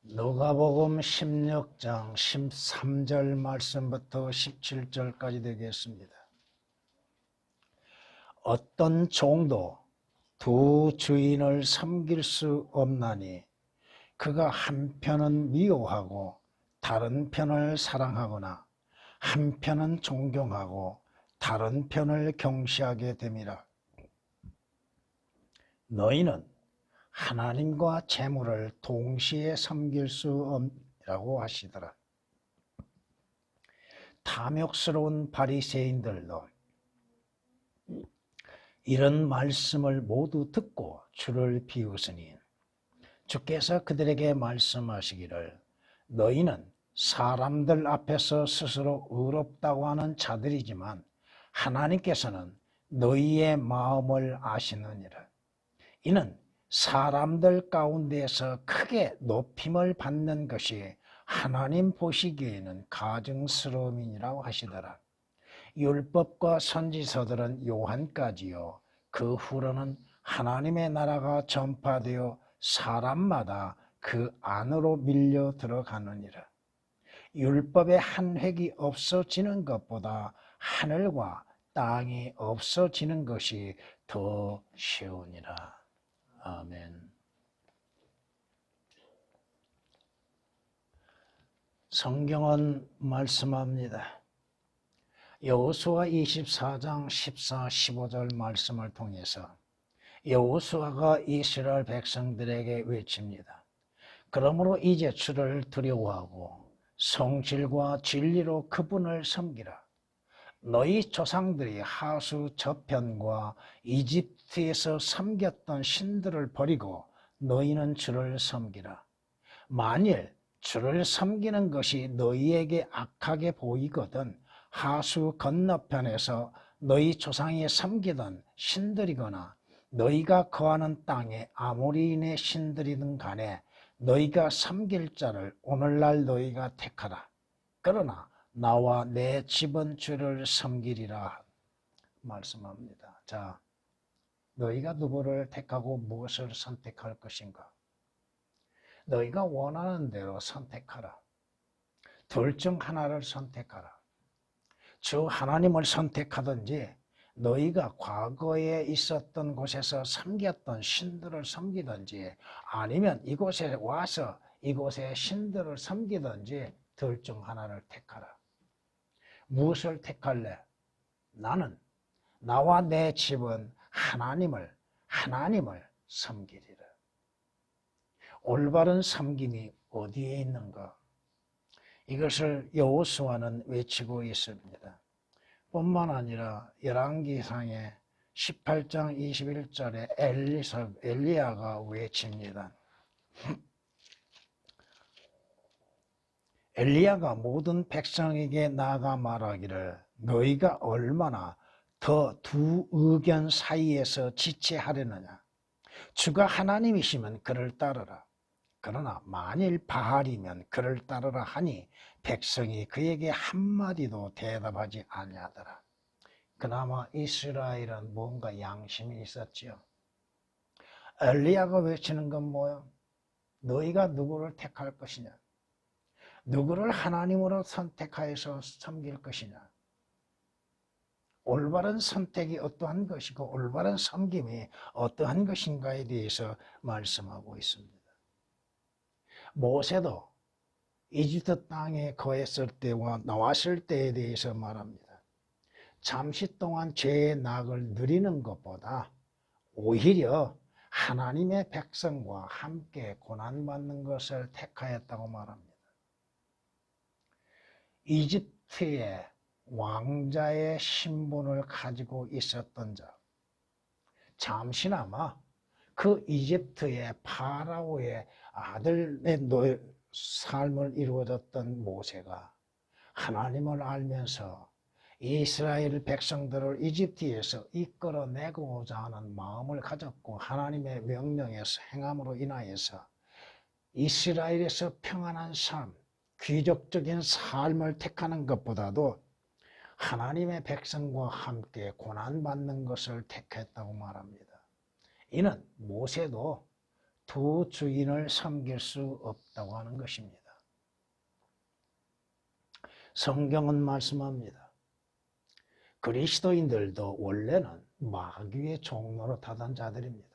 누가복음 16장 13절 말씀부터 17절까지 되겠습니다. 어떤 종도 두 주인을 섬길 수 없나니 그가 한편은 미워하고 다른 편을 사랑하거나 한편은 존경하고 다른 편을 경시하게 됨이라. 너희는 하나님과 재물을 동시에 섬길 수 없라고 하시더라. 탐욕스러운 바리새인들도 이런 말씀을 모두 듣고 주를 비웃으니 주께서 그들에게 말씀하시기를 너희는 사람들 앞에서 스스로 의롭다고 하는 자들이지만 하나님께서는 너희의 마음을 아시느니라. 이는 사람들 가운데에서 크게 높임을 받는 것이 하나님 보시기에는 가증스러움이라고 하시더라. 율법과 선지서들은 요한까지요. 그 후로는 하나님의 나라가 전파되어 사람마다 그 안으로 밀려 들어가느니라. 율법의 한 획이 없어지는 것보다 하늘과 땅이 없어지는 것이 더 쉬우니라. 아멘. 성경은 말씀합니다. 여호수아 24장 14, 15절 말씀을 통해서 여호수아가 이스라엘 백성들에게 외칩니다. 그러므로 이제 주를 두려워하고 성실과 진리로 그분을 섬기라. 너희 조상들이 하수 저편과 이집트에서 섬겼던 신들을 버리고 너희는 주를 섬기라. 만일 주를 섬기는 것이 너희에게 악하게 보이거든 하수 건너편에서 너희 조상이 섬기던 신들이거나 너희가 거하는 땅에 아모리인의 신들이든 간에 너희가 섬길 자를 오늘날 너희가 택하라. 그러나 나와 내 집은 주를 섬기리라 말씀합니다. 자, 너희가 누구를 택하고 무엇을 선택할 것인가? 너희가 원하는 대로 선택하라. 둘 중 하나를 선택하라. 주 하나님을 선택하든지 너희가 과거에 있었던 곳에서 섬겼던 신들을 섬기든지 아니면 이곳에 와서 이곳의 신들을 섬기든지 둘 중 하나를 택하라. 무엇을 택할래? 나는 나와 내 집은 하나님을 섬기리라. 올바른 섬김이 어디에 있는가? 이것을 여호수아는 외치고 있습니다. 뿐만 아니라 열왕기상의 18장 21절에 엘리야가 외칩니다. 엘리야가 모든 백성에게 나아가 말하기를 너희가 얼마나 더 두 의견 사이에서 지체하려느냐. 주가 하나님이시면 그를 따르라. 그러나 만일 바알이면 그를 따르라 하니 백성이 그에게 한마디도 대답하지 아니하더라. 그나마 이스라엘은 뭔가 양심이 있었지요. 엘리야가 외치는 건 뭐야? 너희가 누구를 택할 것이냐? 누구를 하나님으로 선택하여서 섬길 것이냐? 올바른 선택이 어떠한 것이고 올바른 섬김이 어떠한 것인가에 대해서 말씀하고 있습니다. 모세도 이집트 땅에 거했을 때와 나왔을 때에 대해서 말합니다. 잠시 동안 죄의 낙을 누리는 것보다 오히려 하나님의 백성과 함께 고난받는 것을 택하였다고 말합니다. 이집트의 왕자의 신분을 가지고 있었던 자, 잠시나마 그 이집트의 파라오의 아들의 삶을 이루어졌던 모세가 하나님을 알면서 이스라엘 백성들을 이집트에서 이끌어내고자 하는 마음을 가졌고 하나님의 명령에서 행함으로 인하여서 이스라엘에서 평안한 삶, 귀족적인 삶을 택하는 것보다도 하나님의 백성과 함께 고난받는 것을 택했다고 말합니다. 이는 모세도 두 주인을 섬길 수 없다고 하는 것입니다. 성경은 말씀합니다. 그리스도인들도 원래는 마귀의 종노릇하던 자들입니다.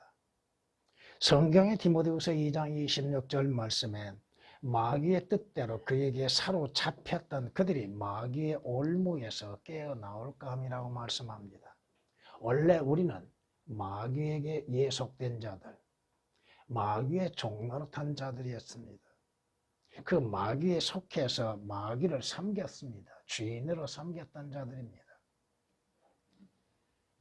성경의 디모데후서 2장 26절 말씀에 마귀의 뜻대로 그에게 사로잡혔던 그들이 마귀의 올무에서 깨어나올까 함이라고 말씀합니다. 원래 우리는 마귀에게 예속된 자들, 마귀의 종노릇한 자들이었습니다. 그 마귀에 속해서 마귀를 섬겼습니다. 주인으로 섬겼던 자들입니다.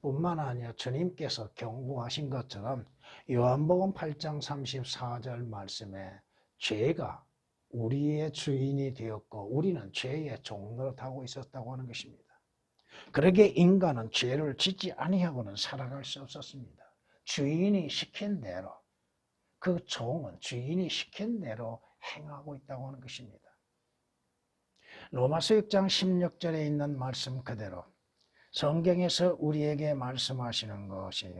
뿐만 아니라 주님께서 경고하신 것처럼 요한복음 8장 34절 말씀에 죄가 우리의 주인이 되었고 우리는 죄의 종노릇하고 있었다고 하는 것입니다. 그러기에 인간은 죄를 짓지 아니하고는 살아갈 수 없었습니다. 주인이 시킨 대로, 그 종은 주인이 시킨 대로 행하고 있다고 하는 것입니다. 로마서 6장 16절에 있는 말씀 그대로 성경에서 우리에게 말씀하시는 것이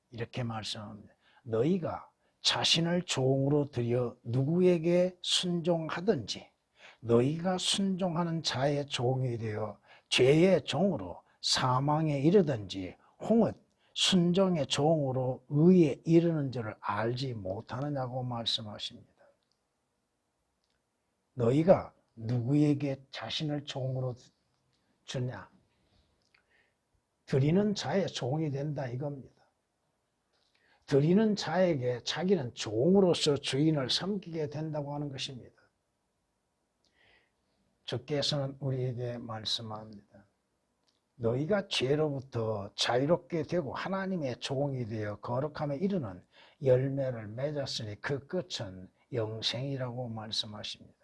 이렇게 말씀합니다. 너희가 자신을 종으로 들여 누구에게 순종하든지 너희가 순종하는 자의 종이 되어 죄의 종으로 사망에 이르든지 홍릇 순종의 종으로 의에 이르는 줄을 알지 못하느냐고 말씀하십니다. 너희가 누구에게 자신을 종으로 주냐? 드리는 자의 종이 된다 이겁니다. 드리는 자에게 자기는 종으로서 주인을 섬기게 된다고 하는 것입니다. 주께서는 우리에게 말씀합니다. 너희가 죄로부터 자유롭게 되고 하나님의 종이 되어 거룩함에 이르는 열매를 맺었으니 그 끝은 영생이라고 말씀하십니다.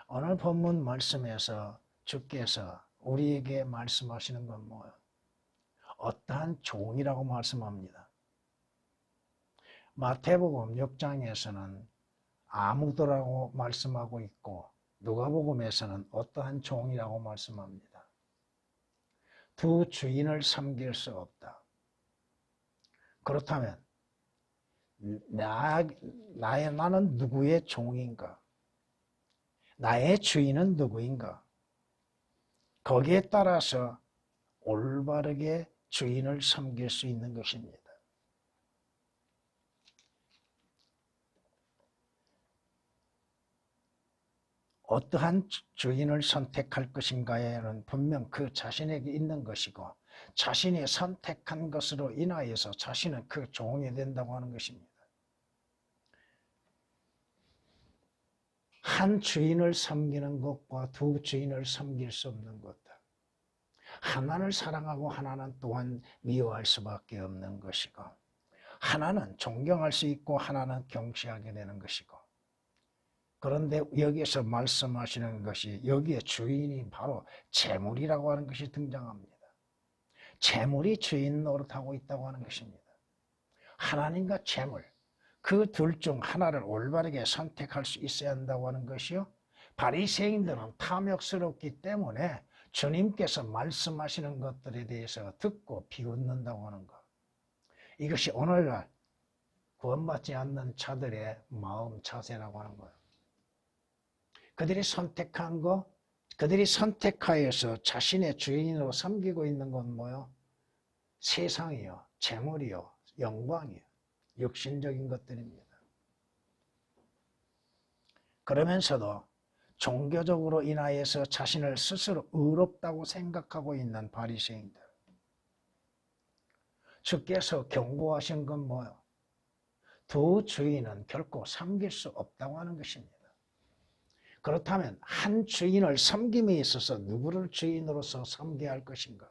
오늘 본문 말씀에서 주께서 우리에게 말씀하시는 건 뭐예요? 어떠한 종이라고 말씀합니다. 마태복음 6장에서는 아무도라고 말씀하고 있고 누가복음에서는 어떠한 종이라고 말씀합니다. 두 주인을 섬길 수 없다. 그렇다면 나는 누구의 종인가? 나의 주인은 누구인가? 거기에 따라서 올바르게 주인을 섬길 수 있는 것입니다. 어떠한 주인을 선택할 것인가에는 분명 그 자신에게 있는 것이고 자신이 선택한 것으로 인하여서 자신은 그 종이 된다고 하는 것입니다. 한 주인을 섬기는 것과 두 주인을 섬길 수 없는 것. 하나를 사랑하고 하나는 또한 미워할 수밖에 없는 것이고 하나는 존경할 수 있고 하나는 경시하게 되는 것이고 그런데 여기에서 말씀하시는 것이 여기에 주인이 바로 재물이라고 하는 것이 등장합니다. 재물이 주인 노릇하고 있다고 하는 것입니다. 하나님과 재물 그 둘 중 하나를 올바르게 선택할 수 있어야 한다고 하는 것이요. 바리새인들은 탐욕스럽기 때문에 주님께서 말씀하시는 것들에 대해서 듣고 비웃는다고 하는 것. 이것이 오늘날 구원받지 않는 자들의 마음 자세라고 하는 거예요. 그들이 선택한 거, 그들이 선택하여서 자신의 주인으로 섬기고 있는 건 뭐요? 세상이요, 재물이요, 영광이요, 육신적인 것들입니다. 그러면서도 종교적으로 인하여서 자신을 스스로 의롭다고 생각하고 있는 바리새인들. 주께서 경고하신 건 뭐예요? 두 주인은 결코 섬길 수 없다고 하는 것입니다. 그렇다면 한 주인을 섬김에 있어서 누구를 주인으로서 섬겨야 할 것인가?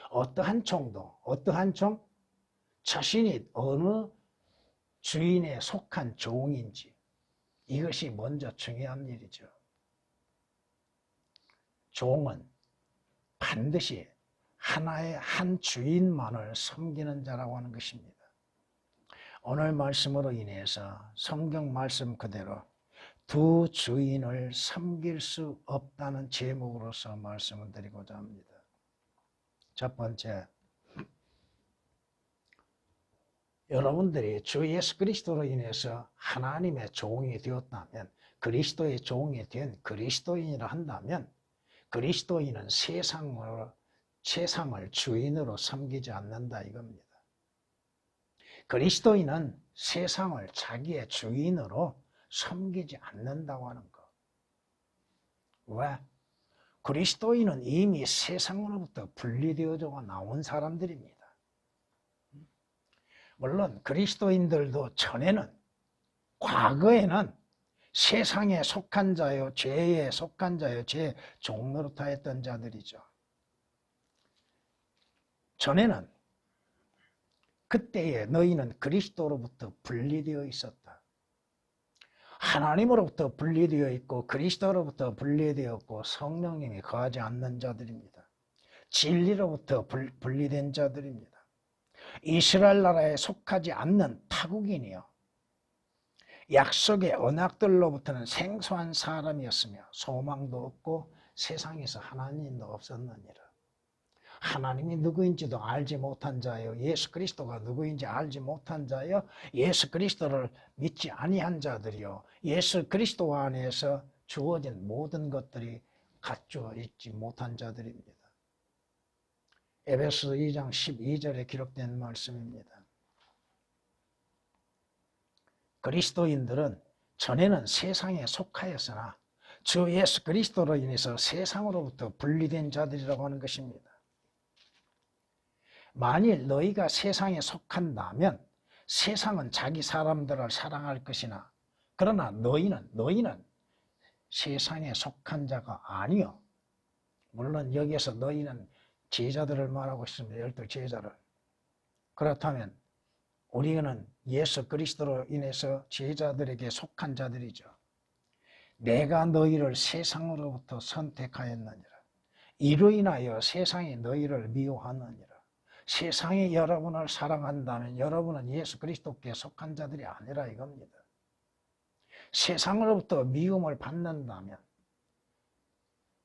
어떠한 종도, 어떠한 종? 자신이 어느 주인에 속한 종인지 이것이 먼저 중요한 일이죠. 종은 반드시 하나의 한 주인만을 섬기는 자라고 하는 것입니다. 오늘 말씀으로 인해서 성경 말씀 그대로 두 주인을 섬길 수 없다는 제목으로서 말씀을 드리고자 합니다. 첫 번째, 여러분들이 주 예수 그리스도로 인해서 하나님의 종이 되었다면, 그리스도의 종이 된 그리스도인이라 한다면, 그리스도인은 세상을 주인으로 섬기지 않는다 이겁니다. 그리스도인은 세상을 자기의 주인으로 섬기지 않는다고 하는 것. 왜? 그리스도인은 이미 세상으로부터 분리되어져 나온 사람들입니다. 물론 그리스도인들도 전에는, 과거에는 세상에 속한 자요, 죄에 속한 자요, 죄 종노릇하였던 자들이죠. 전에는, 그때에 너희는 그리스도로부터 분리되어 있었다. 하나님으로부터 분리되어 있고 그리스도로부터 분리되었고 성령님이 거하지 않는 자들입니다. 진리로부터 분리된 자들입니다. 이스라엘 나라에 속하지 않는 타국인이요, 약속의 언약들로부터는 생소한 사람이었으며 소망도 없고 세상에서 하나님도 없었느니라. 하나님이 누구인지도 알지 못한 자요, 예수 그리스도가 누구인지 알지 못한 자요, 예수 그리스도를 믿지 아니한 자들이요, 예수 그리스도 안에서 주어진 모든 것들이 갖추어 있지 못한 자들입니다. 에베소 2장 12절에 기록된 말씀입니다. 그리스도인들은 전에는 세상에 속하였으나 주 예수 그리스도로 인해서 세상으로부터 분리된 자들이라고 하는 것입니다. 만일 너희가 세상에 속한다면 세상은 자기 사람들을 사랑할 것이나, 그러나 너희는 세상에 속한 자가 아니요. 물론 여기에서 너희는 제자들을 말하고 있습니다. 12제자를. 그렇다면 우리는 예수 그리스도로 인해서 제자들에게 속한 자들이죠. 내가 너희를 세상으로부터 선택하였느니라. 이로 인하여 세상이 너희를 미워하느니라. 세상이 여러분을 사랑한다면 여러분은 예수 그리스도께 속한 자들이 아니라 이겁니다. 세상으로부터 미움을 받는다면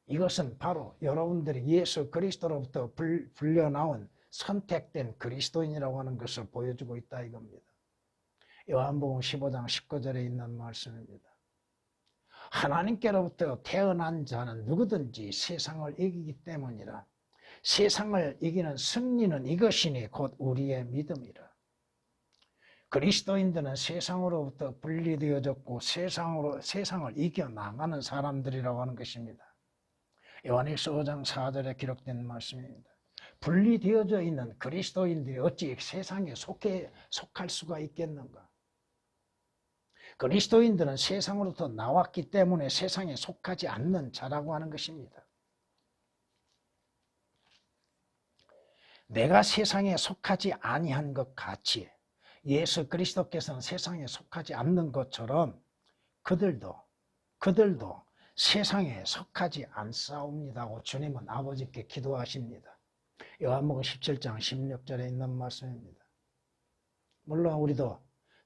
이것은 바로 여러분들이 예수 그리스도로부터 불려나온 선택된 그리스도인이라고 하는 것을 보여주고 있다 이겁니다. 요한복음 15장 19절에 있는 말씀입니다. 하나님께로부터 태어난 자는 누구든지 세상을 이기기 때문이라. 세상을 이기는 승리는 이것이니 곧 우리의 믿음이라. 그리스도인들은 세상으로부터 분리되어졌고 세상을 이겨나가는 사람들이라고 하는 것입니다. 요한일서 5장 4절에 기록된 말씀입니다. 분리되어져 있는 그리스도인들이 어찌 세상에 속할 수가 있겠는가? 그리스도인들은 세상으로부터 나왔기 때문에 세상에 속하지 않는 자라고 하는 것입니다. 내가 세상에 속하지 아니한 것 같이 예수 그리스도께서는 세상에 속하지 않는 것처럼 그들도 세상에 속하지 않사옵니다고 주님은 아버지께 기도하십니다. 요한복음 17장 16절에 있는 말씀입니다. 물론 우리도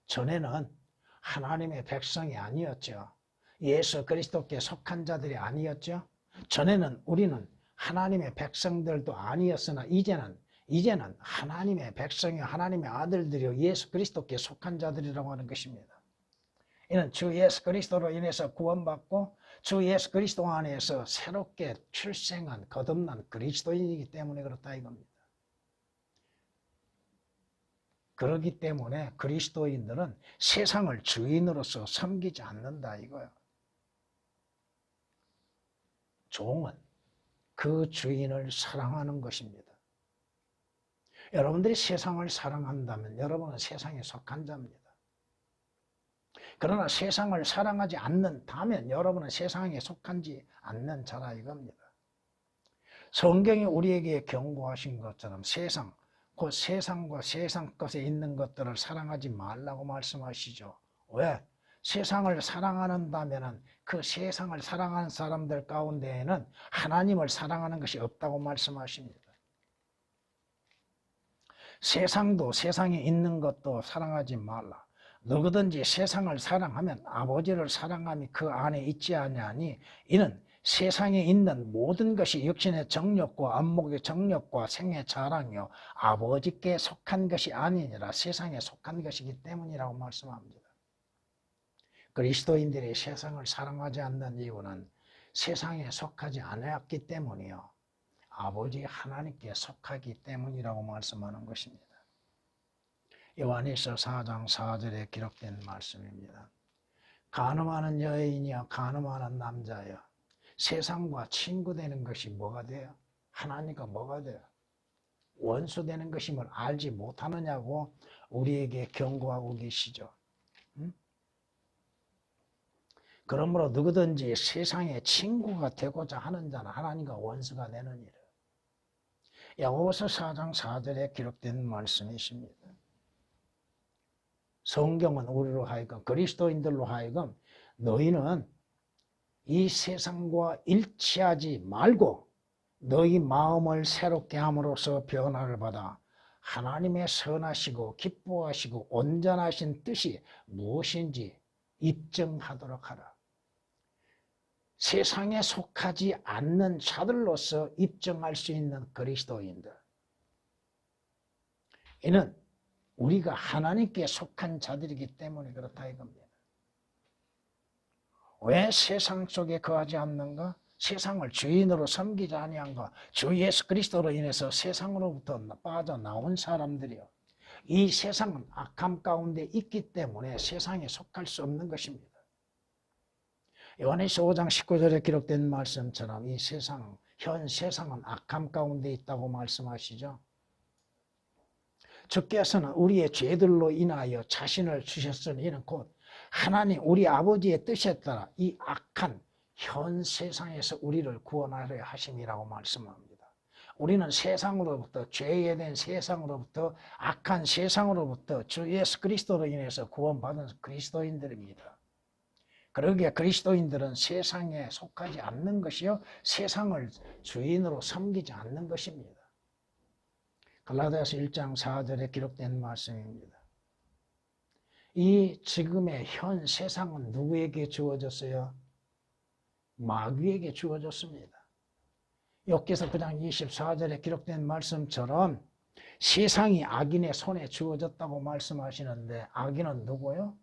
전에는 하나님의 백성이 아니었죠. 예수 그리스도께 속한 자들이 아니었죠. 전에는 우리는 하나님의 백성들도 아니었으나 이제는 하나님의 백성이 하나님의 아들들이요 예수 그리스도께 속한 자들이라고 하는 것입니다. 이는 주 예수 그리스도로 인해서 구원받고 주 예수 그리스도 안에서 새롭게 출생한 거듭난 그리스도인이기 때문에 그렇다 이겁니다. 그렇기 때문에 그리스도인들은 세상을 주인으로서 섬기지 않는다 이거예요. 종은 그 주인을 사랑하는 것입니다. 여러분들이 세상을 사랑한다면 여러분은 세상에 속한 자입니다. 그러나 세상을 사랑하지 않는다면 여러분은 세상에 속하지 않는 자라 이겁니다. 성경이 우리에게 경고하신 것처럼 곧 세상과 세상 것에 있는 것들을 사랑하지 말라고 말씀하시죠. 왜? 세상을 사랑한다면 그 세상을 사랑하는 사람들 가운데에는 하나님을 사랑하는 것이 없다고 말씀하십니다. 세상도 세상에 있는 것도 사랑하지 말라. 누구든지 세상을 사랑하면 아버지를 사랑함이 그 안에 있지 아니하니 이는 세상에 있는 모든 것이 육신의 정욕과 안목의 정욕과 생의 자랑이요 아버지께 속한 것이 아니니라 세상에 속한 것이기 때문이라고 말씀합니다. 그리스도인들이 세상을 사랑하지 않는 이유는 세상에 속하지 않았기 때문이요 아버지 하나님께 속하기 때문이라고 말씀하는 것입니다. 요한일서 4장 4절에 기록된 말씀입니다. 간음하는 여인이여 간음하는 남자여 세상과 친구 되는 것이 뭐가 돼요? 하나님과 뭐가 돼요? 원수 되는 것임을 알지 못하느냐고 우리에게 경고하고 계시죠. 그러므로 누구든지 세상의 친구가 되고자 하는 자는 하나님과 원수가 되느니라. 야고보서 4장 4절에 기록된 말씀이십니다. 성경은 우리로 하여금 그리스도인들로 하여금 너희는 이 세상과 일치하지 말고 너희 마음을 새롭게 함으로써 변화를 받아 하나님의 선하시고 기뻐하시고 온전하신 뜻이 무엇인지 입증하도록 하라. 세상에 속하지 않는 자들로서 입증할 수 있는 그리스도인들. 이는 우리가 하나님께 속한 자들이기 때문에 그렇다 이겁니다. 왜 세상 속에 거하지 않는가? 세상을 주인으로 섬기지 아니한가? 주 예수 그리스도로 인해서 세상으로부터 빠져나온 사람들이요. 이 세상은 악함 가운데 있기 때문에 세상에 속할 수 없는 것입니다. 요한일서 5장 19절에 기록된 말씀처럼 이 세상, 현 세상은 악함 가운데 있다고 말씀하시죠. 주께서는 우리의 죄들로 인하여 자신을 주셨으니 이는 곧 하나님 우리 아버지의 뜻에 따라 이 악한 현 세상에서 우리를 구원하려 하심이라고 말씀합니다. 우리는 세상으로부터 죄에 대한 세상으로부터 악한 세상으로부터 주 예수 그리스도로 인해서 구원받은 그리스도인들입니다. 그러기에 그리스도인들은 세상에 속하지 않는 것이요 세상을 주인으로 섬기지 않는 것입니다. 갈라디아서 1장 4절에 기록된 말씀입니다. 이 지금의 현 세상은 누구에게 주어졌어요? 마귀에게 주어졌습니다. 욥기서 9장 24절에 기록된 말씀처럼 세상이 악인의 손에 주어졌다고 말씀하시는데 악인은 누구요?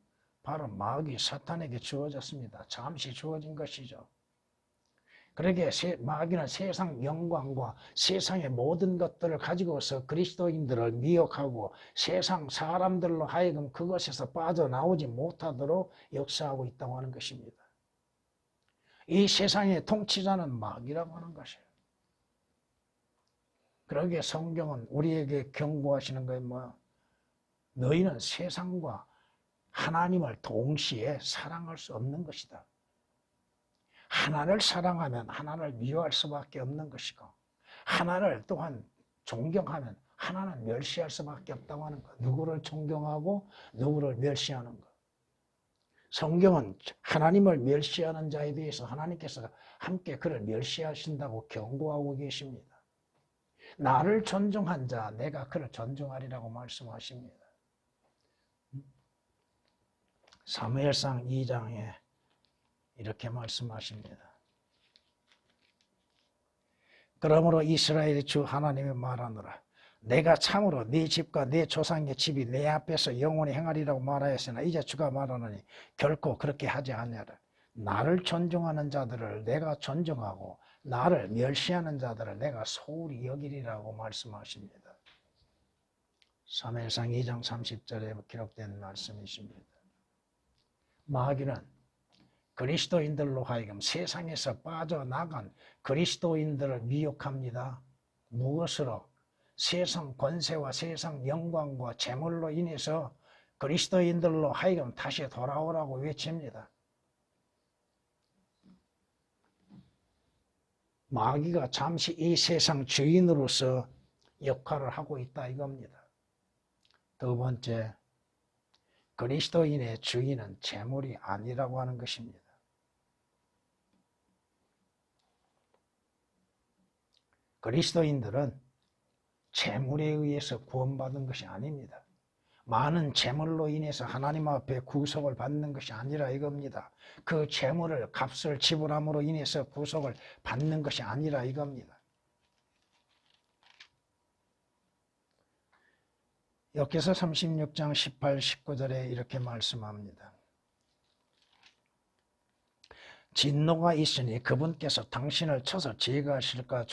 바로 마귀 사탄에게 주어졌습니다. 잠시 주어진 것이죠. 그러기에 마귀는 세상 영광과 세상의 모든 것들을 가지고서 그리스도인들을 미혹하고 세상 사람들로 하여금 그것에서 빠져나오지 못하도록 역사하고 있다고 하는 것입니다. 이 세상의 통치자는 마귀라고 하는 것이에요. 그러기에 성경은 우리에게 경고하시는 거예요. 뭐야? 너희는 세상과 하나님을 동시에 사랑할 수 없는 것이다. 하나를 사랑하면 하나를 미워할 수밖에 없는 것이고 하나를 또한 존경하면 하나는 멸시할 수밖에 없다고 하는 것. 누구를 존경하고 누구를 멸시하는 것. 성경은 하나님을 멸시하는 자에 대해서 하나님께서 함께 그를 멸시하신다고 경고하고 계십니다. 나를 존중한 자 내가 그를 존중하리라고 말씀하십니다. 사무엘상 2장에 이렇게 말씀하십니다. 그러므로 이스라엘의 주 하나님이 말하노라. 내가 참으로 네 집과 네 조상의 집이 내 앞에서 영원히 행하리라고 말하였으나 이제 주가 말하노니 결코 그렇게 하지 아니하라. 나를 존중하는 자들을 내가 존중하고 나를 멸시하는 자들을 내가 소홀히 여기리라고 말씀하십니다. 사무엘상 2장 30절에 기록된 말씀이십니다. 마귀는 그리스도인들로 하여금 세상에서 빠져나간 그리스도인들을 미혹합니다. 무엇으로? 세상 권세와 세상 영광과 재물로 인해서 그리스도인들로 하여금 다시 돌아오라고 외칩니다. 마귀가 잠시 이 세상 주인으로서 역할을 하고 있다 이겁니다. 두 번째, 그리스도인의 주인은 재물이 아니라고 하는 것입니다. 그리스도인들은 재물에 의해서 구원받은 것이 아닙니다. 많은 재물로 인해서 하나님 앞에 구속을 받는 것이 아니라 이겁니다. 그 재물을 값을 지불함으로 인해서 구속을 받는 것이 아니라 이겁니다. 역대서 36장 18, 19절에 이렇게 말씀합니다. 진노가 있으니 그분께서 당신을 쳐서 제거하실까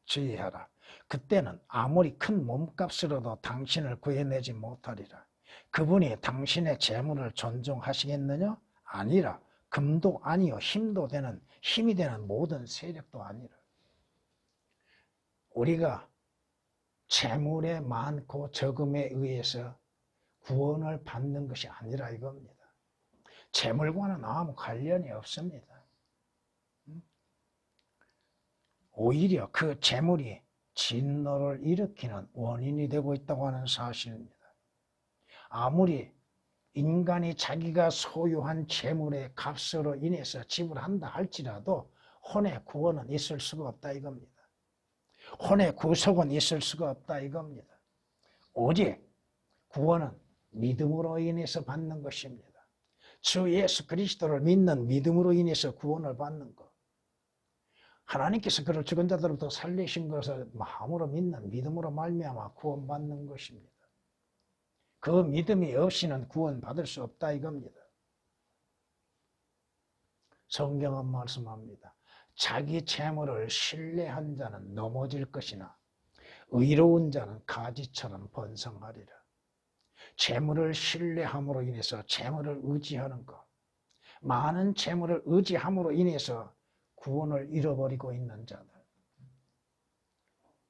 주의하라. 그때는 아무리 큰 몸값으로도 당신을 구해내지 못하리라. 그분이 당신의 재물을 존중하시겠느냐? 아니라. 금도 아니요 힘이 되는 모든 세력도 아니라. 우리가 재물의 많고 적음에 의해서 구원을 받는 것이 아니라 이겁니다. 재물과는 아무 관련이 없습니다. 오히려 그 재물이 진노를 일으키는 원인이 되고 있다고 하는 사실입니다. 아무리 인간이 자기가 소유한 재물의 값으로 인해서 지불한다 할지라도 혼의 구원은 있을 수가 없다 이겁니다. 혼의 구속은 있을 수가 없다 이겁니다. 오직 구원은 믿음으로 인해서 받는 것입니다. 주 예수 그리스도를 믿는 믿음으로 인해서 구원을 받는 것. 하나님께서 그를 죽은 자들로부터 살리신 것을 마음으로 믿는 믿음으로 말미암아 구원받는 것입니다. 그 믿음이 없이는 구원받을 수 없다 이겁니다. 성경은 말씀합니다. 자기 재물을 신뢰한 자는 넘어질 것이나 의로운 자는 가지처럼 번성하리라. 재물을 신뢰함으로 인해서 재물을 의지하는 것, 많은 재물을 의지함으로 인해서 구원을 잃어버리고 있는 자들.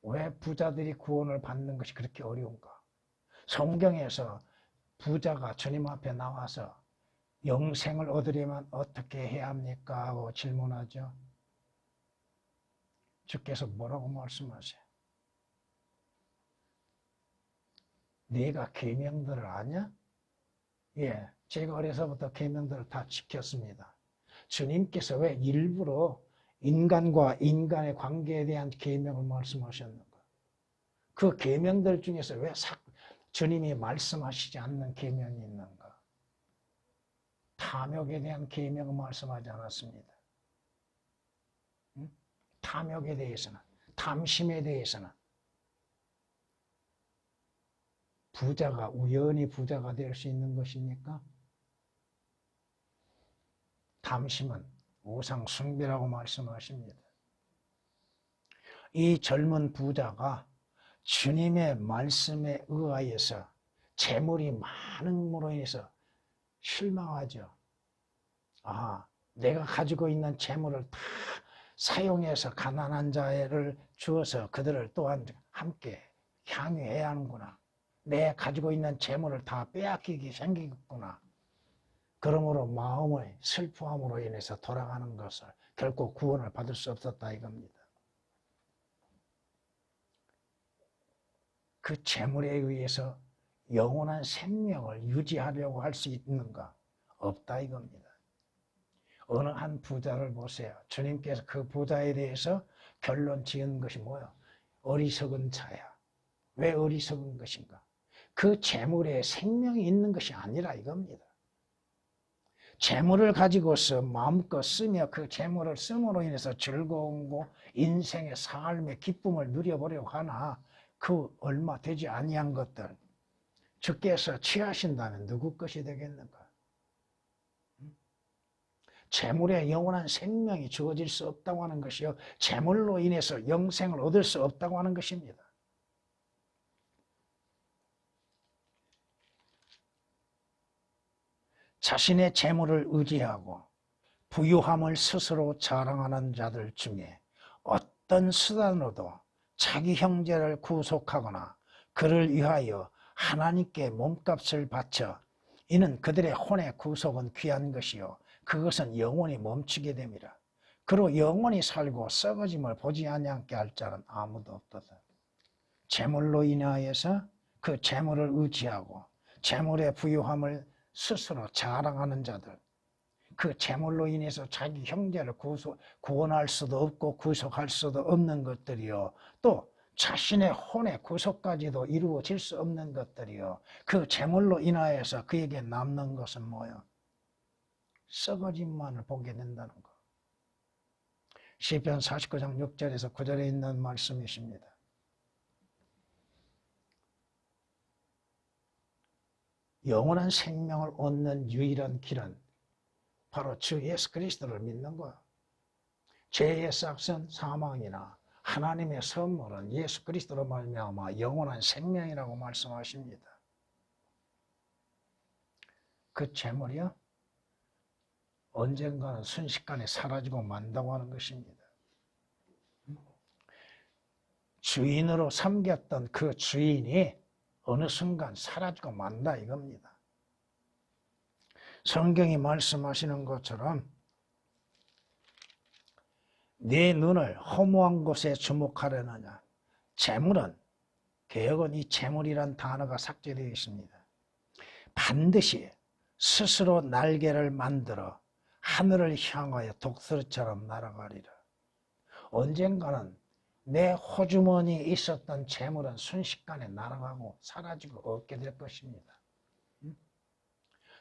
왜 부자들이 구원을 받는 것이 그렇게 어려운가? 성경에서 부자가 주님 앞에 나와서 영생을 얻으려면 어떻게 해야 합니까? 하고 질문하죠. 주께서 뭐라고 말씀하세요? 네가 계명들을 아냐? 예, 제가 어려서부터 계명들을 다 지켰습니다. 주님께서 왜 일부러 인간과 인간의 관계에 대한 계명을 말씀하셨는가? 그 계명들 중에서 왜 주님이 말씀하시지 않는 계명이 있는가? 탐욕에 대한 계명을 말씀하지 않았습니다. 탐욕에 대해서는, 탐심에 대해서는 부자가 우연히 부자가 될 수 있는 것입니까? 탐심은 우상 숭배라고 말씀하십니다. 이 젊은 부자가 주님의 말씀에 의하여서 재물이 많음으로 인해서 실망하죠. 내가 가지고 있는 재물을 다 사용해서 가난한 자를 주어서 그들을 또한 함께 향유해야 하는구나. 내 가지고 있는 재물을 다 빼앗기게 생기겠구나. 그러므로 마음의 슬퍼함으로 인해서 돌아가는 것을 결코 구원을 받을 수 없었다 이겁니다. 그 재물에 의해서 영원한 생명을 유지하려고 할 수 있는가? 없다 이겁니다. 어느 한 부자를 보세요. 주님께서 그 부자에 대해서 결론 지은 것이 뭐야? 어리석은 자야. 왜 어리석은 것인가? 그 재물에 생명이 있는 것이 아니라 이겁니다. 재물을 가지고서 마음껏 쓰며 그 재물을 씀으로 인해서 즐거움고 인생의 삶의 기쁨을 누려보려고 하나 그 얼마 되지 아니한 것들 주께서 취하신다면 누구 것이 되겠는가? 재물에 영원한 생명이 주어질 수 없다고 하는 것이요, 재물로 인해서 영생을 얻을 수 없다고 하는 것입니다. 자신의 재물을 의지하고 부유함을 스스로 자랑하는 자들 중에 어떤 수단으로도 자기 형제를 구속하거나 그를 위하여 하나님께 몸값을 바쳐 이는 그들의 혼의 구속은 귀한 것이요 그것은 영원히 멈추게 됩니다. 그로 영원히 살고 썩어짐을 보지 아니하게 할 자는 아무도 없도다. 재물로 인하여서 그 재물을 의지하고 재물의 부유함을 스스로 자랑하는 자들, 그 재물로 인해서 자기 형제를 구원할 수도 없고 구속할 수도 없는 것들이요, 또 자신의 혼의 구속까지도 이루어질 수 없는 것들이요. 그 재물로 인하여서 그에게 남는 것은 뭐요? 썩어짐만을 보게 된다는 거. 시편 49장 6절에서 9절에 있는 말씀이십니다. 영원한 생명을 얻는 유일한 길은 바로 주 예수 그리스도를 믿는 거야. 죄의 삭은 사망이나 하나님의 선물은 예수 그리스도로 말미암아 영원한 생명이라고 말씀하십니다. 그 재물이요, 언젠가는 순식간에 사라지고 만다고 하는 것입니다. 주인으로 섬겼던 그 주인이 어느 순간 사라지고 만다 이겁니다. 성경이 말씀하시는 것처럼 네 눈을 허무한 곳에 주목하려느냐. 재물은, 개역은 이 재물이란 단어가 삭제되어 있습니다. 반드시 스스로 날개를 만들어 하늘을 향하여 독수리처럼 날아가리라. 언젠가는 내 호주머니에 있었던 재물은 순식간에 날아가고 사라지고 없게 될 것입니다.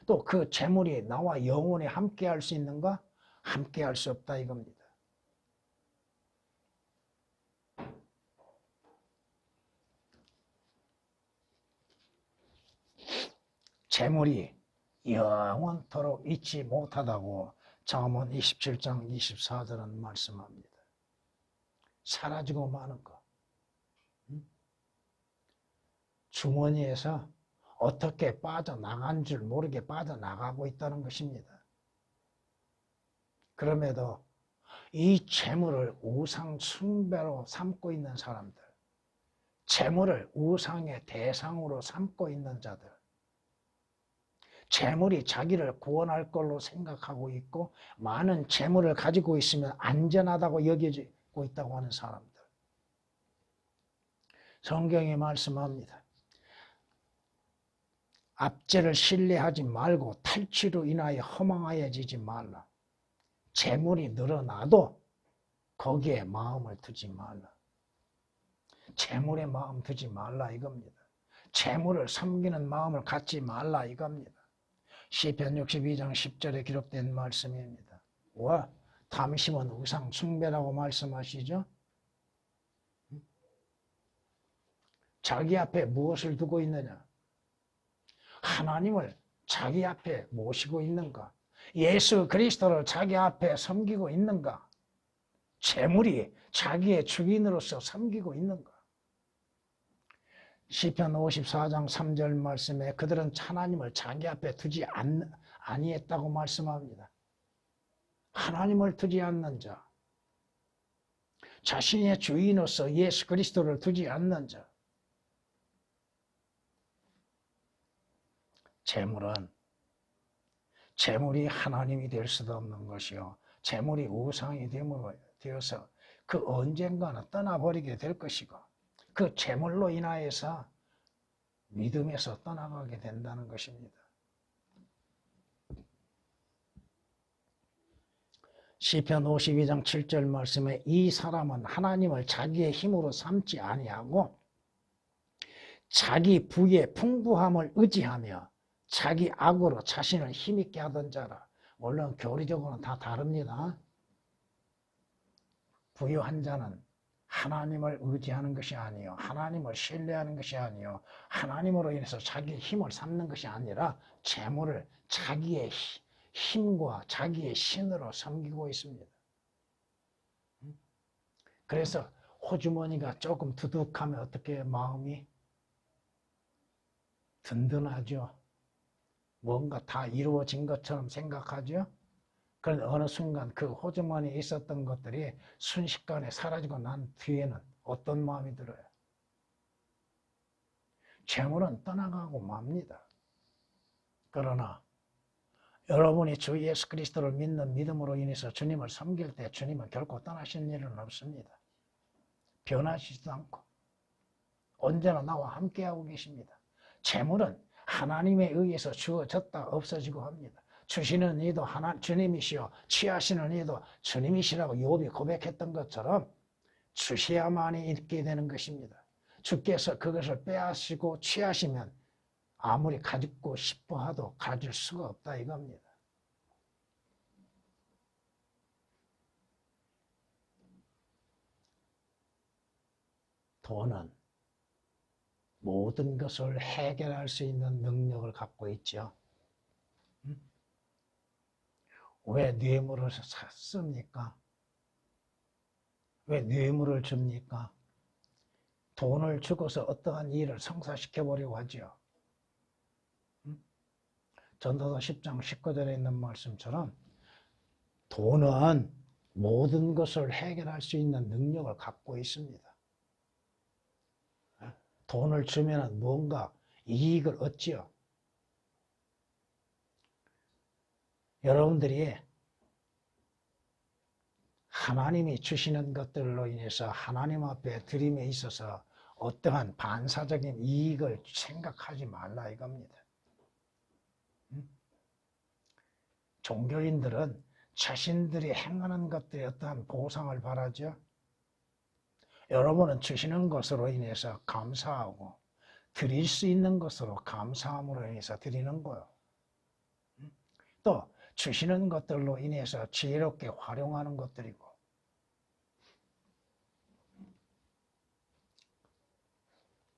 또 그 재물이 나와 영원히 함께 할 수 있는가? 함께 할 수 없다 이겁니다. 재물이 영원토록 잊지 못하다고 잠언 27장 24절은 말씀합니다. 사라지고 마는 것. 주머니에서 어떻게 빠져나간 줄 모르게 빠져나가고 있다는 것입니다. 그럼에도 이 재물을 우상 숭배로 삼고 있는 사람들, 재물을 우상의 대상으로 삼고 있는 자들, 재물이 자기를 구원할 걸로 생각하고 있고 많은 재물을 가지고 있으면 안전하다고 여겨지고 있다고 하는 사람들, 성경이 말씀합니다. 압제를 신뢰하지 말고 탈취로 인하여 허망하여지지 말라. 재물이 늘어나도 거기에 마음을 두지 말라. 재물에 마음 두지 말라 이겁니다. 재물을 섬기는 마음을 갖지 말라 이겁니다. 시편 62장 10절에 기록된 말씀입니다. 와, 탐심은 우상 숭배라고 말씀하시죠? 자기 앞에 무엇을 두고 있느냐? 하나님을 자기 앞에 모시고 있는가? 예수 그리스도를 자기 앞에 섬기고 있는가? 재물이 자기의 주인으로서 섬기고 있는가? 시편 54장 3절 말씀에 그들은 하나님을 자기 앞에 두지 아니했다고 말씀합니다. 하나님을 두지 않는 자, 자신의 주인으로서 예수 그리스도를 두지 않는 자, 재물이 하나님이 될 수도 없는 것이요, 재물이 우상이 되어서 그 언젠가는 떠나버리게 될 것이고 그 재물로 인하여서 믿음에서 떠나가게 된다는 것입니다. 시편 52장 7절 말씀에 이 사람은 하나님을 자기의 힘으로 삼지 아니하고 자기 부의 풍부함을 의지하며 자기 악으로 자신을 힘있게 하던 자라. 물론 교리적으로는 다 다릅니다. 부유한 자는 하나님을 의지하는 것이 아니요, 하나님을 신뢰하는 것이 아니요, 하나님으로 인해서 자기의 힘을 삼는 것이 아니라 재물을 자기의 힘과 자기의 신으로 섬기고 있습니다. 그래서 호주머니가 조금 두둑하면 어떻게 마음이 든든하죠. 뭔가 다 이루어진 것처럼 생각하죠. 그런데 어느 순간 그 호주머니에 있었던 것들이 순식간에 사라지고 난 뒤에는 어떤 마음이 들어요? 재물은 떠나가고 맙니다. 그러나 여러분이 주 예수 그리스도를 믿는 믿음으로 인해서 주님을 섬길 때 주님은 결코 떠나신 일은 없습니다. 변하시지도 않고 언제나 나와 함께하고 계십니다. 재물은 하나님에 의해서 주어졌다 없어지고 합니다. 주시는 이도 주님이시요 취하시는 이도 주님이시라고 욥이 고백했던 것처럼 주셔야만이 있게 되는 것입니다. 주께서 그것을 빼앗으시고 취하시면 아무리 가지고 싶어 하도 가질 수가 없다 이겁니다. 돈은 모든 것을 해결할 수 있는 능력을 갖고 있죠. 왜 뇌물을 씁니까? 왜 뇌물을 줍니까? 돈을 주고서 어떠한 일을 성사시켜 보려고 하죠. 전도서 10장 19절에 있는 말씀처럼 돈은 모든 것을 해결할 수 있는 능력을 갖고 있습니다. 돈을 주면 뭔가 이익을 얻지요. 여러분들이 하나님이 주시는 것들로 인해서 하나님 앞에 드림에 있어서 어떠한 반사적인 이익을 생각하지 말라 이겁니다. 종교인들은 자신들이 행하는 것들에 어떠한 보상을 바라죠. 여러분은 주시는 것으로 인해서 감사하고 드릴 수 있는 것으로 감사함으로 인해서 드리는 거예요. 또 주시는 것들로 인해서 지혜롭게 활용하는 것들이고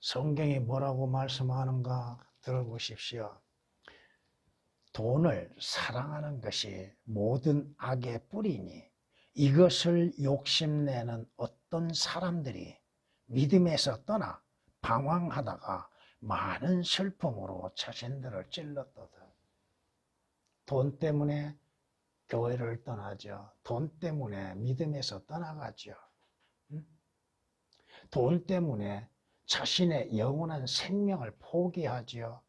성경이 뭐라고 말씀하는가 들어보십시오. 돈을 사랑하는 것이 모든 악의 뿌리니 이것을 욕심내는 어떤 사람들이 믿음에서 떠나 방황하다가 많은 슬픔으로 자신들을 찔렀도다. 돈 때문에 교회를 떠나죠. 돈 때문에 믿음에서 떠나가죠. 돈 때문에 자신의 영원한 생명을 포기하죠.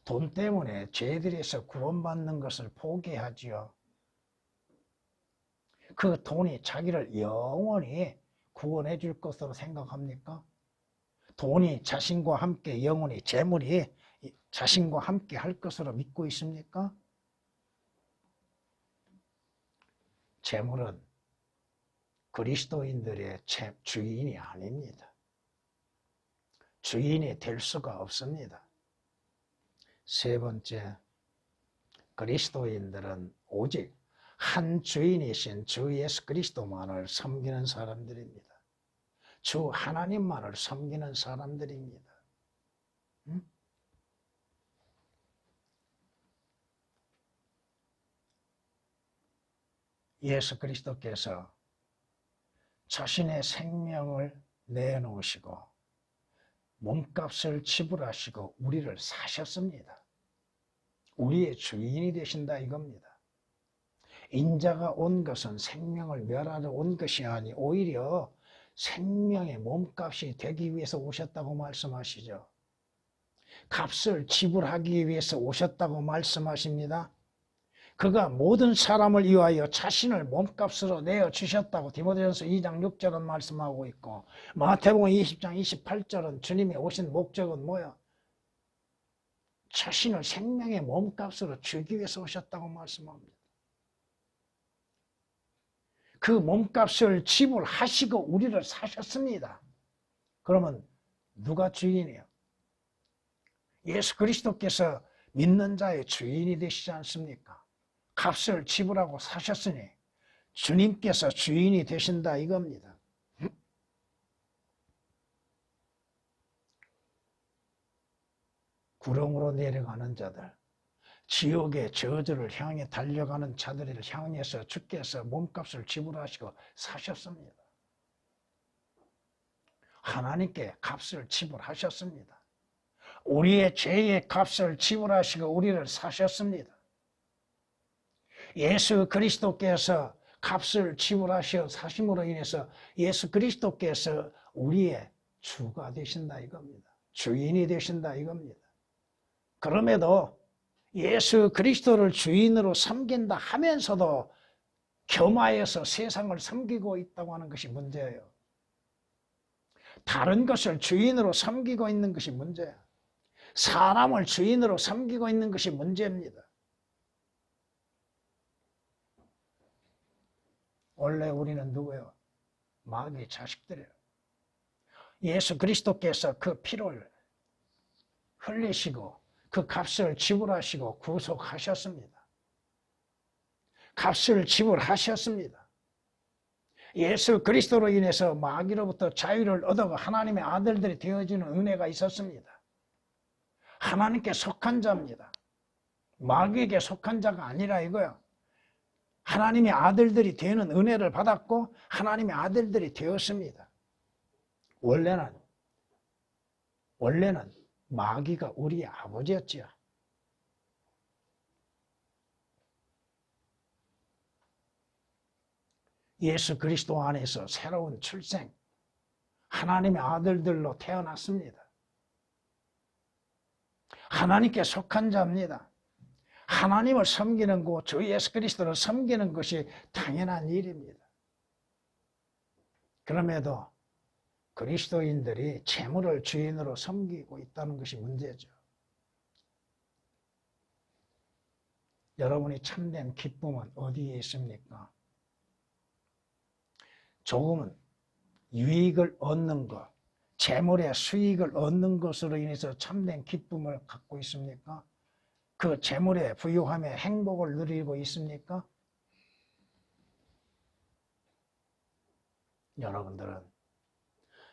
돈 때문에 죄들에서 구원받는 것을 포기하죠. 그 돈이 자기를 영원히 구원해 줄 것으로 생각합니까? 돈이 자신과 함께 영원히 재물이 자신과 함께 할 것으로 믿고 있습니까? 재물은 그리스도인들의 주인이 아닙니다. 주인이 될 수가 없습니다. 세 번째, 그리스도인들은 오직 한 주인이신 주 예수 그리스도만을 섬기는 사람들입니다. 주 하나님만을 섬기는 사람들입니다. 예수 그리스도께서 자신의 생명을 내놓으시고 몸값을 지불하시고 우리를 사셨습니다. 우리의 주인이 되신다 이겁니다. 인자가 온 것은 생명을 멸하러 온 것이 아니 오히려 생명의 몸값이 되기 위해서 오셨다고 말씀하시죠. 값을 지불하기 위해서 오셨다고 말씀하십니다. 그가 모든 사람을 위하여 자신을 몸값으로 내어주셨다고 디모데전서 2장 6절은 말씀하고 있고 마태복음 20장 28절은 주님이 오신 목적은 뭐야? 자신을 생명의 몸값으로 주기 위해서 오셨다고 말씀합니다. 그 몸값을 지불하시고 우리를 사셨습니다. 그러면 누가 주인이에요? 예수 그리스도께서 믿는 자의 주인이 되시지 않습니까? 값을 지불하고 사셨으니 주님께서 주인이 되신다 이겁니다. 구렁으로 내려가는 자들, 지옥의 저주를 향해 달려가는 자들을 향해서 주께서 몸값을 지불하시고 사셨습니다. 하나님께 값을 지불하셨습니다. 우리의 죄의 값을 지불하시고 우리를 사셨습니다. 예수 그리스도께서 값을 지불하셔 사심으로 인해서 예수 그리스도께서 우리의 주가 되신다 이겁니다. 주인이 되신다 이겁니다. 그럼에도 예수 그리스도를 주인으로 섬긴다 하면서도 겸하여서 세상을 섬기고 있다고 하는 것이 문제예요. 다른 것을 주인으로 섬기고 있는 것이 문제예요. 사람을 주인으로 섬기고 있는 것이 문제입니다. 원래 우리는 누구예요? 마귀의 자식들이에요. 예수 그리스도께서 그 피를 흘리시고 그 값을 지불하시고 구속하셨습니다. 값을 지불하셨습니다. 예수 그리스도로 인해서 마귀로부터 자유를 얻어 하나님의 아들들이 되어지는 은혜가 있었습니다. 하나님께 속한 자입니다. 마귀에게 속한 자가 아니라 이거요. 하나님의 아들들이 되는 은혜를 받았고 하나님의 아들들이 되었습니다. 원래는 마귀가 우리의 아버지였지요. 예수 그리스도 안에서 새로운 출생, 하나님의 아들들로 태어났습니다. 하나님께 속한 자입니다. 하나님을 섬기는 것, 주 예수 그리스도를 섬기는 것이 당연한 일입니다. 그럼에도 그리스도인들이 재물을 주인으로 섬기고 있다는 것이 문제죠. 여러분이 참된 기쁨은 어디에 있습니까? 조금은 유익을 얻는 것, 재물의 수익을 얻는 것으로 인해서 참된 기쁨을 갖고 있습니까? 그 재물의 부유함에 행복을 누리고 있습니까? 여러분들은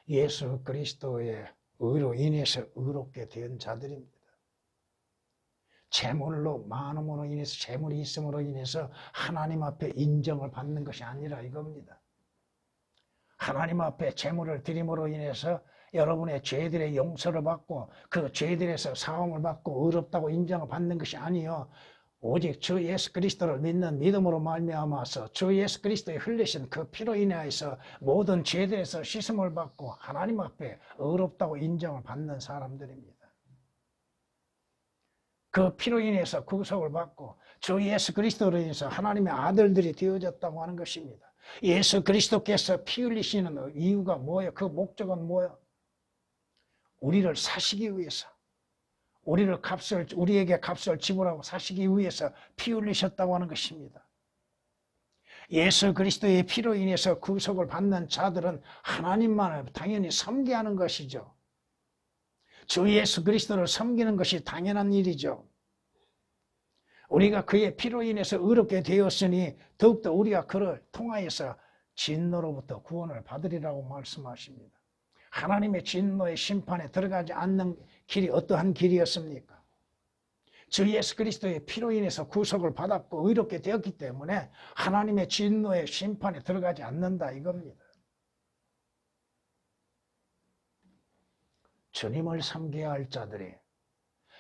예수 그리스도의 의로 인해서 의롭게 된 자들입니다. 재물로 많음으로 인해서 재물이 있음으로 인해서 하나님 앞에 인정을 받는 것이 아니라 이겁니다. 하나님 앞에 재물을 드림으로 인해서 여러분의 죄들의 용서를 받고 그 죄들에서 사함을 받고 의롭다고 인정을 받는 것이 아니요, 오직 주 예수 그리스도를 믿는 믿음으로 말미암아서 주 예수 그리스도의 흘리신 그 피로 인하여서 모든 죄들에서 씻음을 받고 하나님 앞에 의롭다고 인정을 받는 사람들입니다. 그 피로 인해서 구속을 받고 주 예수 그리스도로 인해서 하나님의 아들들이 되어졌다고 하는 것입니다. 예수 그리스도께서 피 흘리시는 이유가 뭐예요? 그 목적은 뭐예요? 우리를 사시기 위해서, 우리에게 값을 지불하고 사시기 위해서 피 흘리셨다고 하는 것입니다. 예수 그리스도의 피로 인해서 구속을 받는 자들은 하나님만을 당연히 섬기하는 것이죠. 주 예수 그리스도를 섬기는 것이 당연한 일이죠. 우리가 그의 피로 인해서 의롭게 되었으니 더욱더 우리가 그를 통하여서 진노로부터 구원을 받으리라고 말씀하십니다. 하나님의 진노의 심판에 들어가지 않는 길이 어떠한 길이었습니까? 주 예수 그리스도의 피로 인해서 구속을 받았고 의롭게 되었기 때문에 하나님의 진노의 심판에 들어가지 않는다 이겁니다. 주님을 섬겨야 할 자들이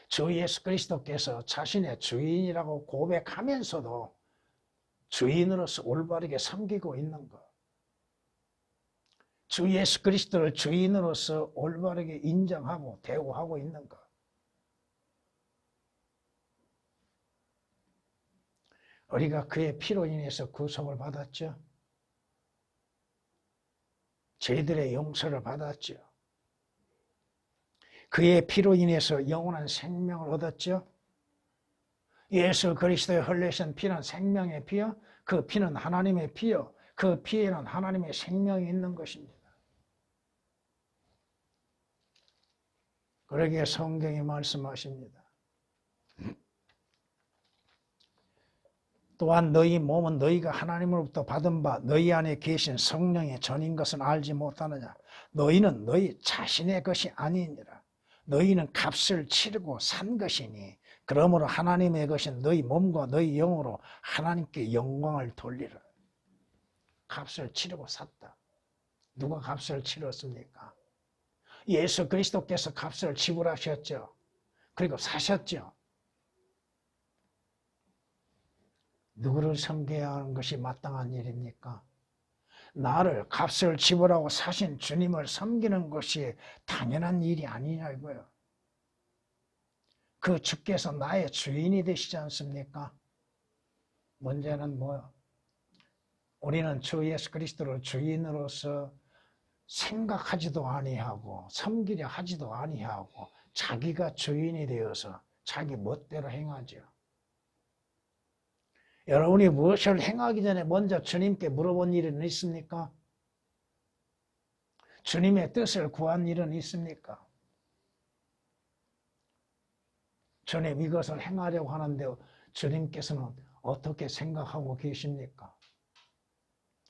주 예수 그리스도께서 자신의 주인이라고 고백하면서도 주인으로서 올바르게 섬기고 있는 것, 주 예수 그리스도를 주인으로서 올바르게 인정하고 대우하고 있는 것, 우리가 그의 피로 인해서 구속을 받았죠. 죄들의 용서를 받았죠. 그의 피로 인해서 영원한 생명을 얻었죠. 예수 그리스도의 흘리신 피는 생명의 피요, 그 피는 하나님의 피요, 그 피에는 하나님의 생명이 있는 것입니다. 그러기에 성경이 말씀하십니다. 또한 너희 몸은 너희가 하나님으로부터 받은 바 너희 안에 계신 성령의 전인 것은 알지 못하느냐. 너희는 너희 자신의 것이 아니니라. 너희는 값을 치르고 산 것이니 그러므로 하나님의 것인 너희 몸과 너희 영으로 하나님께 영광을 돌리라. 값을 치르고 샀다. 누가 값을 치렀습니까? 예수 그리스도께서 값을 지불하셨죠. 그리고 사셨죠. 누구를 섬겨야 하는 것이 마땅한 일입니까? 나를 값을 지불하고 사신 주님을 섬기는 것이 당연한 일이 아니냐 이거예요. 그 주께서 나의 주인이 되시지 않습니까? 문제는 뭐야? 우리는 주 예수 그리스도를 주인으로서 생각하지도 아니하고 섬기려 하지도 아니하고 자기가 주인이 되어서 자기 멋대로 행하죠. 여러분이 무엇을 행하기 전에 먼저 주님께 물어본 일은 있습니까? 주님의 뜻을 구한 일은 있습니까? 주님 이것을 행하려고 하는데 주님께서는 어떻게 생각하고 계십니까?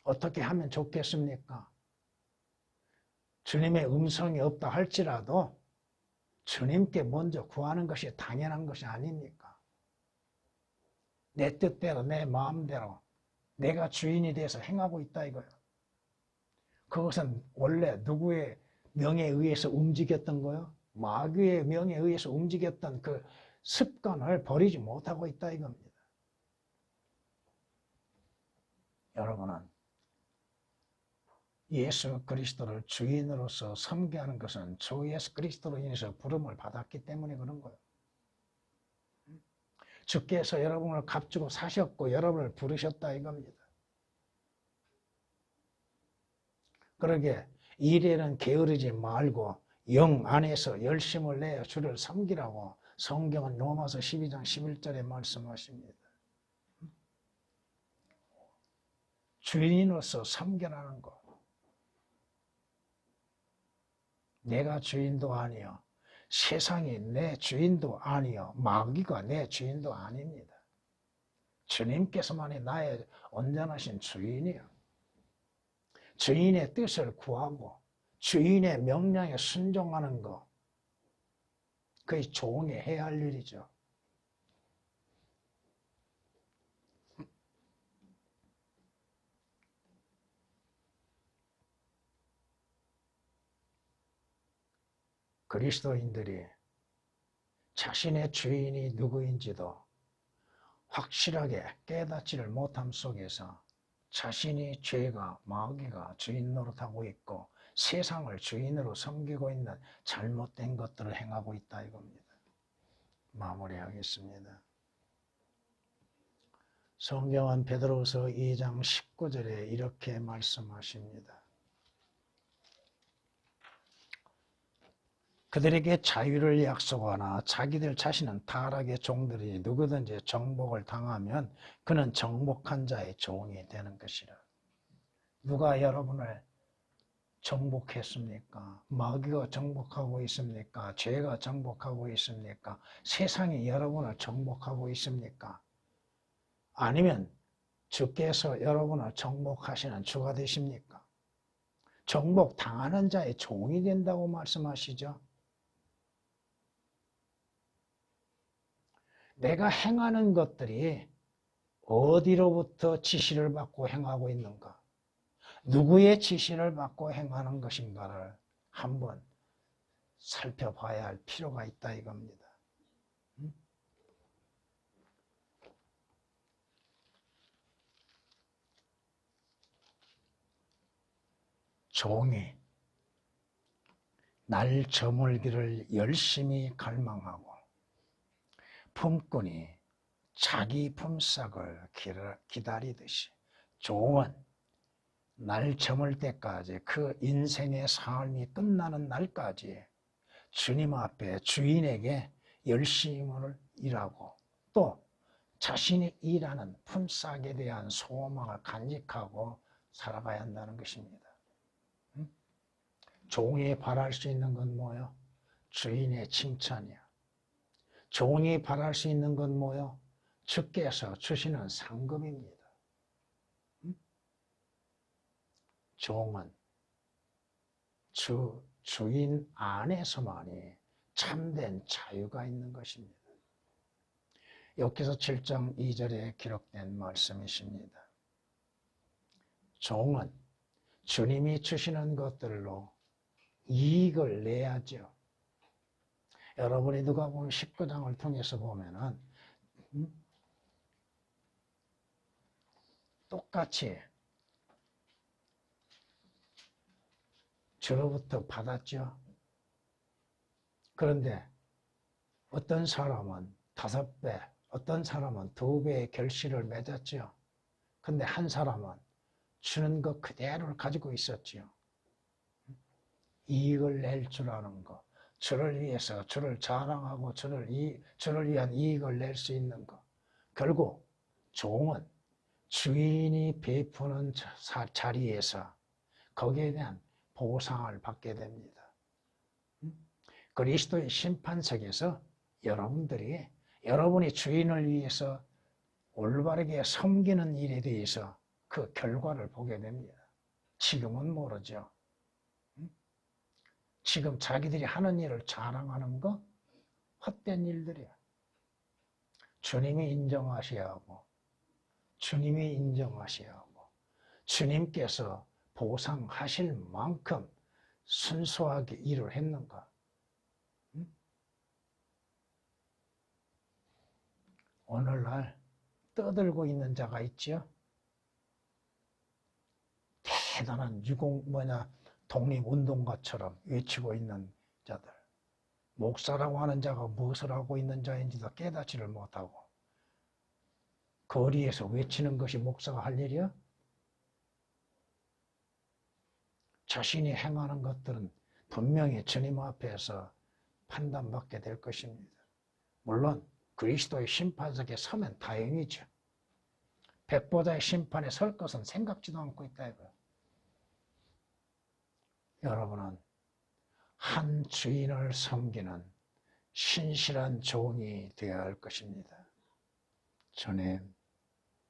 어떻게 하면 좋겠습니까? 주님의 음성이 없다 할지라도 주님께 먼저 구하는 것이 당연한 것이 아닙니까? 내 뜻대로 내 마음대로 내가 주인이 돼서 행하고 있다 이거예요. 그것은 원래 누구의 명에 의해서 움직였던 거예요? 마귀의 명에 의해서 움직였던 그 습관을 버리지 못하고 있다 이겁니다. 여러분은 예수 그리스도를 주인으로서 섬기는 것은 주 예수 그리스도로 인해서 부름을 받았기 때문에 그런 거예요. 주께서 여러분을 값주고 사셨고 여러분을 부르셨다 이겁니다. 그러게 일에는 게으르지 말고 영 안에서 열심을 내어 주를 섬기라고 성경은 로마서 12장 11절에 말씀하십니다. 주인으로서 섬겨라는 것. 내가 주인도 아니요. 세상이 내 주인도 아니요. 마귀가 내 주인도 아닙니다. 주님께서만이 나의 온전하신 주인이요. 주인의 뜻을 구하고 주인의 명령에 순종하는 것. 그게 종이 해야 할 일이죠. 그리스도인들이 자신의 주인이 누구인지도 확실하게 깨닫지를 못함 속에서 자신이 죄가 마귀가 주인 노릇하고 있고 세상을 주인으로 섬기고 있는 잘못된 것들을 행하고 있다 이겁니다. 마무리하겠습니다. 성경은 베드로후서 2장 19절에 이렇게 말씀하십니다. 그들에게 자유를 약속하나 자기들 자신은 타락의 종들이 누구든지 정복을 당하면 그는 정복한 자의 종이 되는 것이라. 누가 여러분을 정복했습니까? 마귀가 정복하고 있습니까? 죄가 정복하고 있습니까? 세상이 여러분을 정복하고 있습니까? 아니면 주께서 여러분을 정복하시는 주가 되십니까? 정복 당하는 자의 종이 된다고 말씀하시죠. 내가 행하는 것들이 어디로부터 지시를 받고 행하고 있는가? 누구의 지시를 받고 행하는 것인가를 한번 살펴봐야 할 필요가 있다 이겁니다. 종이 날 저물기를 열심히 갈망하고 품꾼이 자기 품삯을 기다리듯이 종은 날 저물 때까지 그 인생의 삶이 끝나는 날까지 주님 앞에 주인에게 열심히 일하고 또 자신이 일하는 품삯에 대한 소망을 간직하고 살아가야 한다는 것입니다. 종이 바랄 수 있는 건 뭐예요? 주인의 칭찬이야. 종이 바랄 수 있는 건 뭐예요? 주께서 주시는 상급입니다. 종은 주인 안에서만이 참된 자유가 있는 것입니다. 여기서 7장 2절에 기록된 말씀이십니다. 종은 주님이 주시는 것들로 이익을 내야죠. 여러분이 누가복음 19장을 통해서 보면은 똑같이 주로부터 받았죠. 그런데 어떤 사람은 5배, 어떤 사람은 2배의 결실을 맺었죠. 근데 한 사람은 주는 것 그대로를 가지고 있었지요. 이익을 낼 줄 아는 것, 주를 위해서 주를 자랑하고 주를 위한 이익을 낼 수 있는 것. 결국 종은 주인이 베푸는 자리에서 거기에 대한 보상을 받게 됩니다. 그리스도의 심판석에서 여러분이 주인을 위해서 올바르게 섬기는 일에 대해서 그 결과를 보게 됩니다. 지금은 모르죠. 지금 자기들이 하는 일을 자랑하는 거 헛된 일들이야. 주님이 인정하셔야 하고 주님께서 보상하실 만큼 순수하게 일을 했는가? 오늘날 떠들고 있는 자가 있죠. 대단한 독립운동가처럼 외치고 있는 자들. 목사라고 하는 자가 무엇을 하고 있는 자인지도 깨닫지를 못하고 거리에서 외치는 것이 목사가 할 일이야? 자신이 행하는 것들은 분명히 주님 앞에서 판단받게 될 것입니다. 물론 그리스도의 심판석에 서면 다행이죠. 백보자의 심판에 설 것은 생각지도 않고 있다 이거예요. 여러분은 한 주인을 섬기는 신실한 종이 되어야 할 것입니다. 주님,